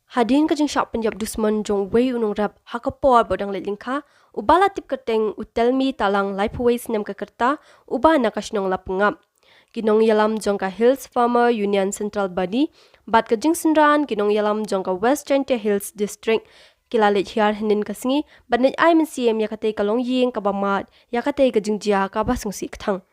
Hadin ka jing shop Punjab dusman jong wei unong rap hakapor bodang le lingkha ubala tip kateng utelmi talang lifeways nem ka kerta uba nakashnong lapngap kinong yalam jong ka Hills Farmer Union Central Body bat ka jing sendran kinong yalam jong ka West Chante Hills District kilalit hiar hinin kasngi banit ai men CM yakate kalong ying kabamat yakate ka jing jia ka basungsi kthang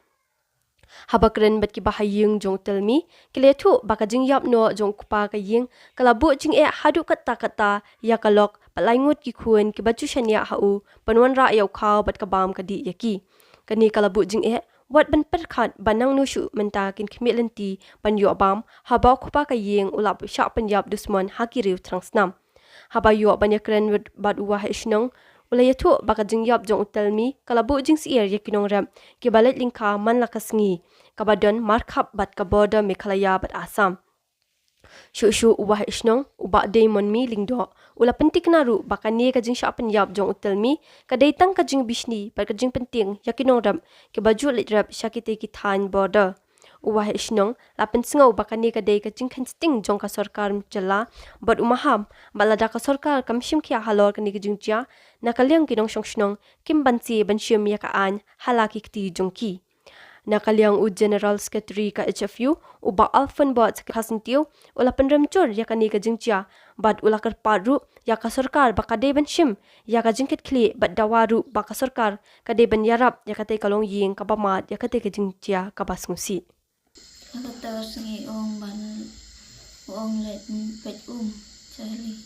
habakren bat ki bahaying jong telmi kiletu baka jing yap no jong kupa ka ying kalabu jing hadu kata ya kalok palangut ki khuen ki bachu shania hau panwan ra yau khaw bat ka bam ka di yaki kani kalabu jing wat ban perkhat banang nu shu menta kin khmilanti pan yo bam haba kupa ka ying ulap sha Punjab dusman hakiriu trangsnam haba yo banyakren bat uwa hishnong ulayatu baka jing yap jong telmi kalabu jing sier yakinong ram ki balet lingkha man lakasngi kabadon markhap bat ka border Meghalaya bat Assam shu uwa hishnong uba daimon mi lingdo ula pentik naru baka ne ka jing sha Punjab jong telmi ka daitang ka jing bishni par ka jing penting yakinong ram ki baju litrap shakite ki than border uwa hishnong lapen singau baka ne ka dei ka jing khansting jong ka sarkar mchala bat umaham balada ka sarkar kamshim khia halor ka ni ka jing chia nakaliang kinong shongshnong kim bansi banshim ya ka an halaki kti jongki nakaliang u general secretary ka HFU uba alfan bot khasintiu ula penramchur ya ka ni ka jing chia bat ula kar paru ya ka sarkar baka dei banshim ya ka jingket khli bat dawaru baka sarkar ka dei ban yarap ya ka te kalong ying ka bamat ya ka te ka jing chia ka basngsi Aku tahu sengi ong ban ong let pet cari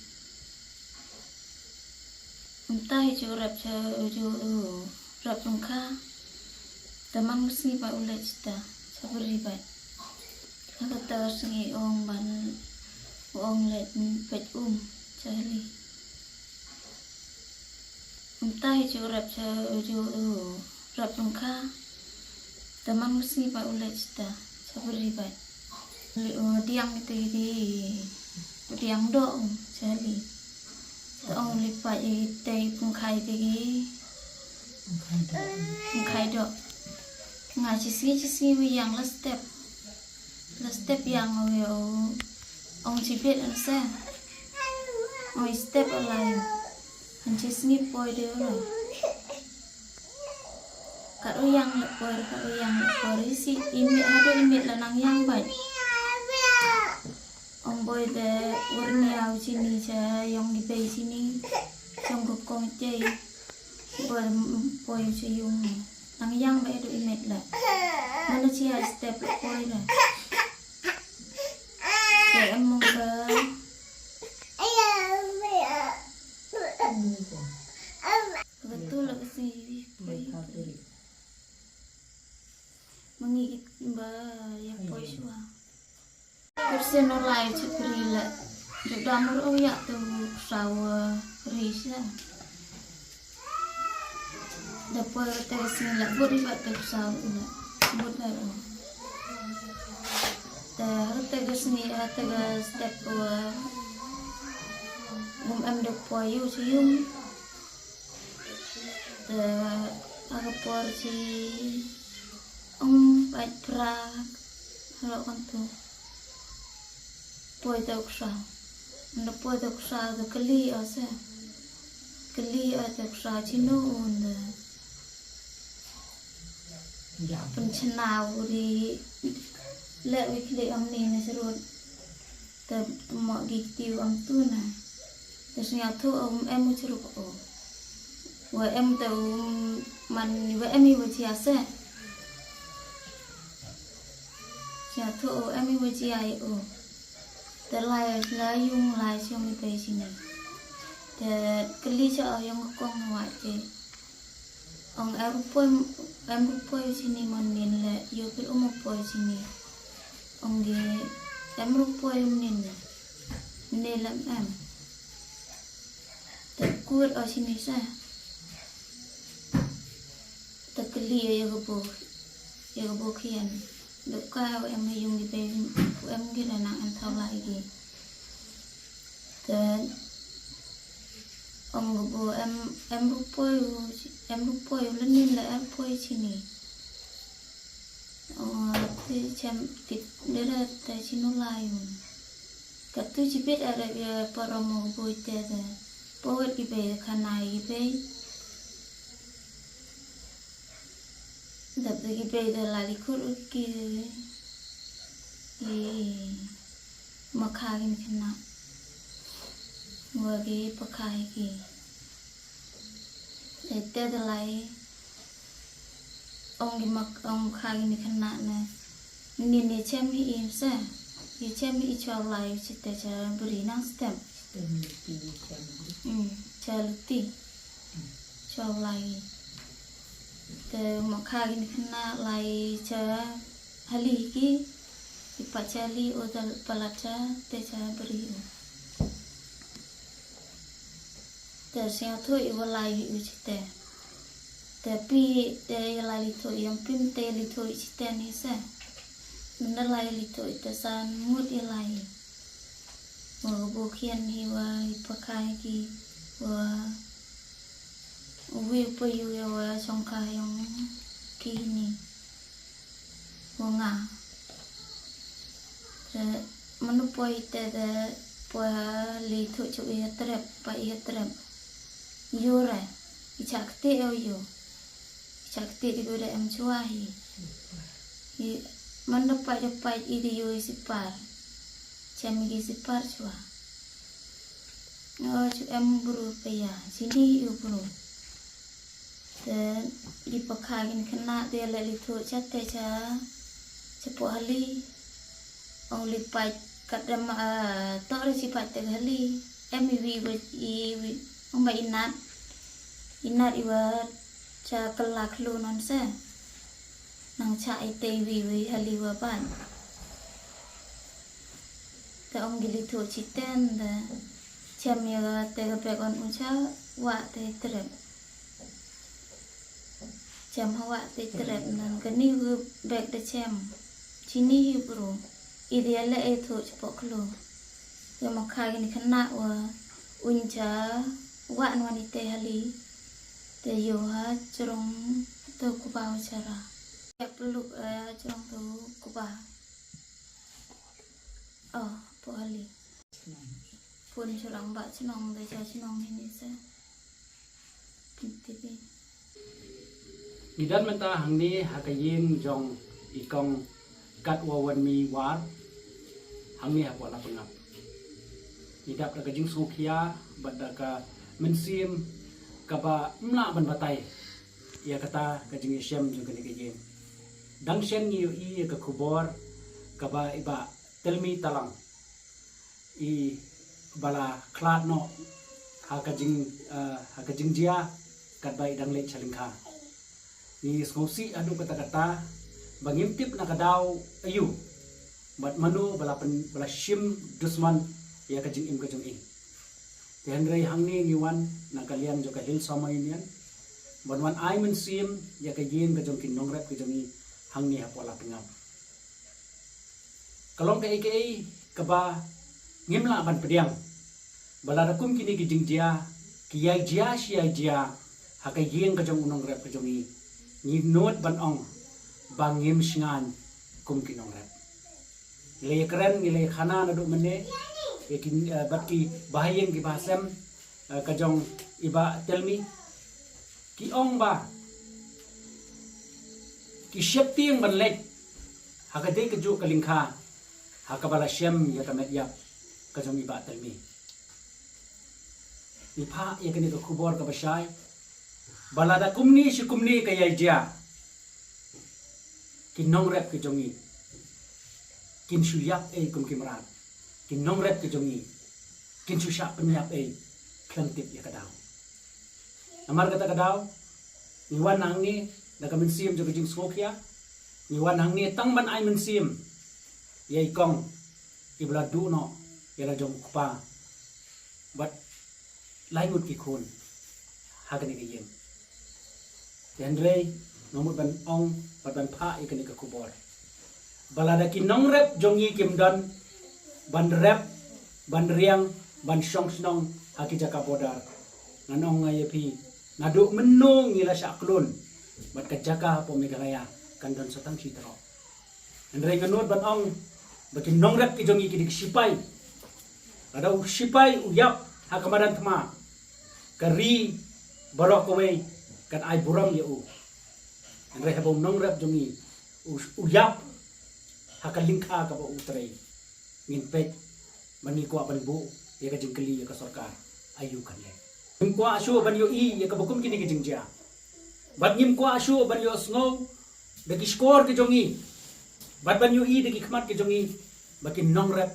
entah itu rap rap lengkap tamang sengi pak ulet cita saberi bat aku tahu sengi ong ban ong let pet cari entah itu rap lengkap tamang sengi pak ulet cita saberi bat tiang itu di tiang dong cari tong lipat tei pungkai tegi pungkai dok ngaji sisi yang last step yang ong cipet anse ong step alai anci sini poi dia lah karo yang lepor si ini ada imit lanang yang baik ông boy de urniau sini cha yang di pe sini trong kong chơi boy yung nang yang baik do imit lah mana cia step boy lah để em mong betul lah sih mengigit yang boy semua kursi nolai cipri lah juga mur ya tu sawa risa dapat terus ni lah budi buat tu sawa lah budi lah terus ni terus step em được poyu siung aku porsi baik pra kalau kan tu poi tau ksa ndo poi tau ksa do kali ase kali tau ksa chino onda ya penchenau di le wikli amni na serut te mo gitiu am tu na terus nyatu em ceruk wa em tau man wa em i wachi ase nyatu em i wachi ai terlai layung lai siang di pe sini te keli cha yang kong wa je ong em poi sini manin le yo pil poi sini ong ge em poi nin ne lam em te kuat ở sini sa te keli yo go khian được cao em hay dùng đi em cái là nặng em thao lại gì thế ông bố em lúc bôi lên nên là em bôi chi nè thì chém tịt đấy là tại chi nó lại Katu jibit ada dia paromo boite ada. Powet gibe kanai gibe. Dap gibe da lali kurut ki. Makagin kena. Wagi pakai ki. Ete da lai. Ong kagin kena na. Ni cem hi imsa. Ye cem hi chwa lai chite cha beri nang stem. Chaluti. Chwa lai. Te makagin kena lai cha hali ki. Ipat chali odal palacha te cha beri. Te siang tu iwa lai hu chite. Tapi te lai tu yang pim te li tu chite ni sa. Nda lai li tu ite san mut ilai. Wa bukian hi wa ipakai ki wa wi pa yu ya wa songka yang ki ni. Wa nga. Menupoi te de po li tu chu ia trep pa ia trep. Yure ichakte yo. Ichakte di gode am chuahi. Mendapat ide yo sipar. Cami sipar chua. No chu em buru paya. Sini yo buru. Dan dipakagin kena dia lali tu chate cha cepo hali. Ong lipat kadam tok re sifat te hali. Em wi ong ba inat. Inat iwa cha kelak lu non se. Nang cha ite wi hali wa ban. Ta ong gili tu chiten da cham ya te pe kon ucha wa te trep. Cham hawa te trep nan kani hu bek de cham. Chini hi bro. Ideal itu cepok lu. Yang makai ni kena wa unca wa wanita hali. Te yo ha cerong tu kubah cara. Ya perlu cerong tu kubah. Oh, po hali. Pun cerong bak cenong de cha cenong ini sa. Pinti. Idan menta hang ni hakayin jong ikong kat wawan mi war hang ni hapwa la pengap idap daga jing sukia badaka mensim kaba mla ban batai ia kata ka jing syam juga ni kejin dang shen ni i ka kubor kaba iba telmi talang i bala klat no haka jing dia kat bai dang le chalingka ni skosi adu kata-kata bangimtip na kadaw ayu bat manu bala shim dusman ya kajing im kajung i tihandray hangni ngiwan na kalian jo kahil sama inian banwan ay mensim ya kajin kajung kinongrep kajung i hangni hapwala pengap kalong kai kaba ngimla ban pediang bala rakum kini kijing dia kiyai dia siai dia hakajin kajung unongrep kajung i ni not ban ong bangim singan kum kinong rep le keren le khana na do mene yakin batki bahayeng ki basem kajong iba telmi ki ong ba ki shepting ban lek hakade keju kalingkha hakabala shem ya kamet ya kajong iba telmi ipha yakani ko khubor ka bashay balada kumni shikumni kayai dia kinong rep ke jongi kin suyap kum kimrat kinong rep ke jongi kin susyak penyap klentip ya kadaw amar kata kadaw niwan nang ni daga mensim jo jing smokia niwan nang ni tang ban ai mensim yai kong ibla du no ya jong kupa but laingut ki khun hagani ke yem Andre nomor ban ong ban pha ikani ka kubor balada ki nong rep jongi kimdan ban rep ban riang ban song snong haki jaka bodar nanong ngayepi nadu menung ngila syaklun bat ka jaka po megalaya kandon satang sitro Andre nganut ban ong baki nong rep ki jongi ki sipai ada usipai uyap hakamadan tma kari barok kowe kan ai buram ya u andre habom nong rap jongi uyap hakalingka ka ba utre ngin pet mani ko ban bu ya ka jingkeli ya ka sarkar ayu kan le ngim ko asu ban yo I ya ka bukum kini ke jingja bat ngim ko asu ban yo snow de ki skor ke jongi bat ban yo I de ki khmat ke jongi bakin nong rap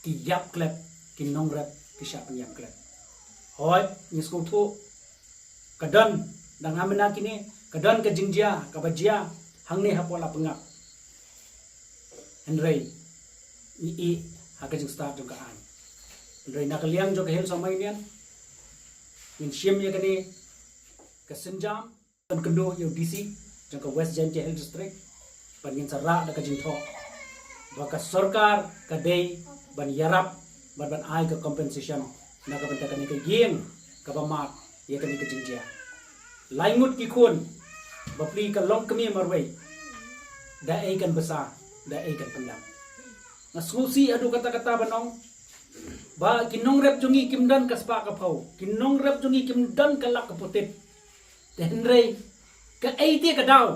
ki yap klep ki nong rap ki sap yap klep hoy ni sko thu kadan dang amena kini kadan ke jingja ka bajia hangne hapola pengap Henry I haka jing start jong ka an Henry nakaliang jong ka hel samay niyan min shim ya kani ka Senjam kan kendo yo DC jong ka West Jan Hill District pan ngin sara da ka jing tho baka sarkar ka day ban yarap ban ai ka compensation na ka banta kani ka yeng ka bamak ya kani ka jingja laingut ki khun bapli ka long kami marway da ai kan basa da ai kan pandam ngasusi adu kata-kata banong ba kinong rep jungi kimdan kaspa ka phau kinong rep jungi kimdan kalak ka putit tenre ka ai te ka daw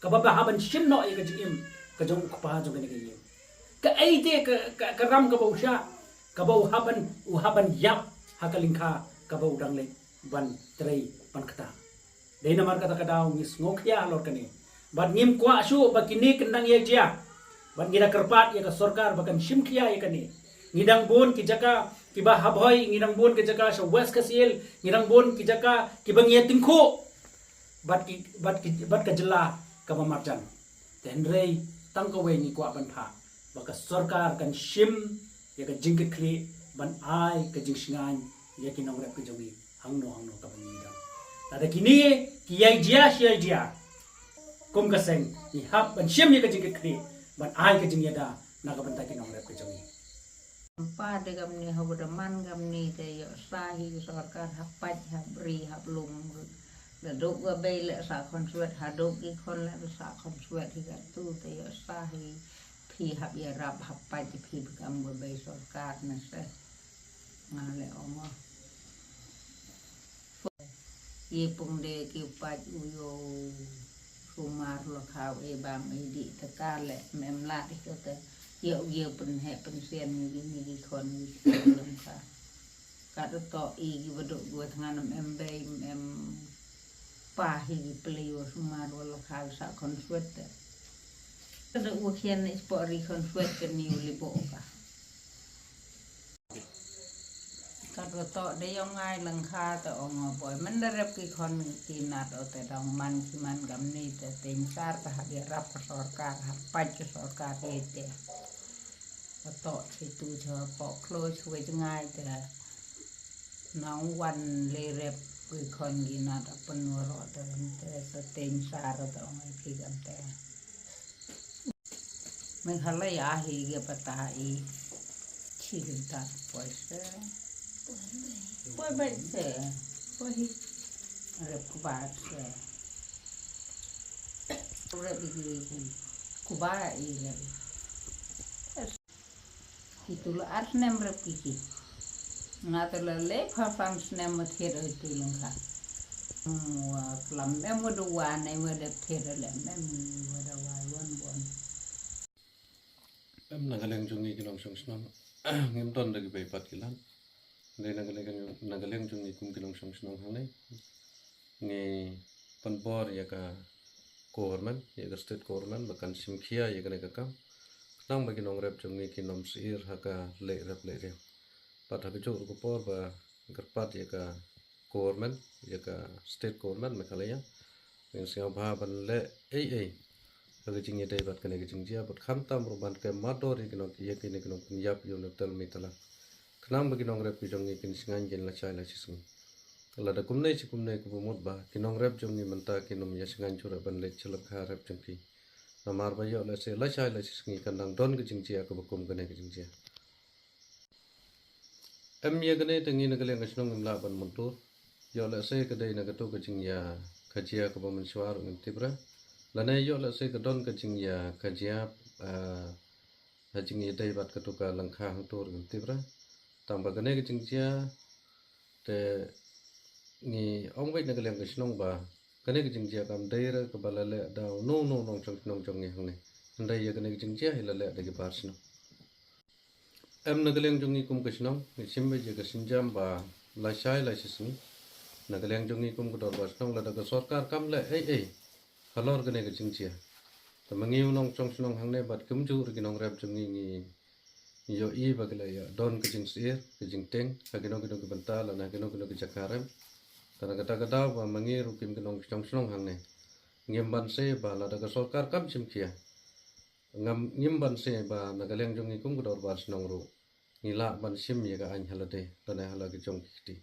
ka baba haban shimno ai ka jim ka jong ka pa jong ni ka ai te ka ram ka bausha ka bau haban yap hakalingka ka bau dang le ban trei ban kata dei namar kata daw ngis ngokya lor kani ban ngim kwa asu ba kini kendang ye jia ban ngira kerpat ya ka sarkar bakan shimkia ya kani ngidang bon ki jaka ki ba habhoy ngidang bon ki jaka sa west kasil ngidang bon ki jaka ki bang ye tingko bat ka jela ka mamarjan tenrei tang ko we ni kwa ban pha baka sarkar kan shim ya ka jingke kli ban ai ka jing singan ya ki nong rep ka jogi hangno ka ban ngidang ada kini ki yai dia kum kaseng ni hap ban shim ya ka jingke kli ban ai ke jing yada na ka banta ke nong rep ke jongi pa de gam ni habudaman gam ni te yo sahi sarkar hapat habri hablum da dok wa be le sa kon suet ha dok ki kon le sa kon suet hi ga tu te yo sahi phi hab ya rap hapat phi gam wa be sarkar na se ngale omo ye pung de ki pat uyo Kumar lo kau bang di tekale memla itu te yo pen he pensian ni kon lengka kado to I beduk gua tangan em pahi pelio Kumar lo kau sa konsuet te kado ukian spori konsuet ke ni libo ka kado to de yong ai lengka te ongo boy menderep ki kon kinat o te dong man kiman gam ni te tingsar ta habi rap sarkar hapat sarkar ete to situ jo pok klo chuwe ngai te nong wan le rep ki kon kinat penuro te se tingsar te ongo ki gam te men halai ahi ge patai chi ta poise Poi baik se, poi rep kubat se, rep iki kubat ini, itulah asnem rep iki, ngatelah le papang snem mathir itu lengkap, kelam mem dua nih mendep thir le mem dua bon. Em nagaleng jungi kilong song snam, ngim ton lagi baypat kilan. Đây nagaleng chung ni kum kilong song snong hang nei ni panbor ya ka government ya ka state government bakan simkhia ya ka ne ka kam nang bagi nong rep chung ni kinom sir ha ka le re pat ha ka jor ko por ba garpat ya ka government ya ka state government mekalaya yang sia ba ban le ei ha ka jing ye dai bat ka ne ka jing jia bat kham tam ro ban ka mador ya kinok ya ki ne kinok yap yo ne tel mi tala Kenang bagi nong rep jong ni kin singan jen la chai la sisung. Kala da kumnai si kumnai ku bumut ba kinong rep jong ni menta kinom ya singan chura ban le chelak ha rep jong ki. Namar ba yo la se la chai la sisung kandang don ke jing chia ku bukum kene ke jing chia. Em ye kene tengi na kale ngasnong imla ban muntur. Yo la se ke dai na ke tu ke jing ya kajia ku bamen suar ngin tibra. La ne yo la se ke don ke jing ya kajia ha jing ye dai bat ke tu ka langkha hang tur ngin tibra. tambah kene ke jingcia te ni ong wei na kelem ke snong ba kene ke jingcia kam daira ke balale da no nong chong ni hang ne ndai ya kene ke jingcia hilale da ke par snong em na kelem jong ni kum ke snong ni simbe je ke sinjam ba la shai la sisni na kelem jong ni kum ko dor ba snong la da ke sarkar kam le ei halor kene ke jingcia ta mangiu nong chong snong hang ne bat kum ju ri nong rap jong ni yo i bagla ya don ke jing sir ke jing teng ka ke nong ke bental na ke nong ke jakarem karena kata-kata ba mangiru kim ke nong chong snong hang ne ngem ban se ba la da ke sarkar kam sim kia ngem ban se ba na kelem jong ni kum ko dor ba snong ro ni la ban sim ye ka an halade ta na hala ke jong kiti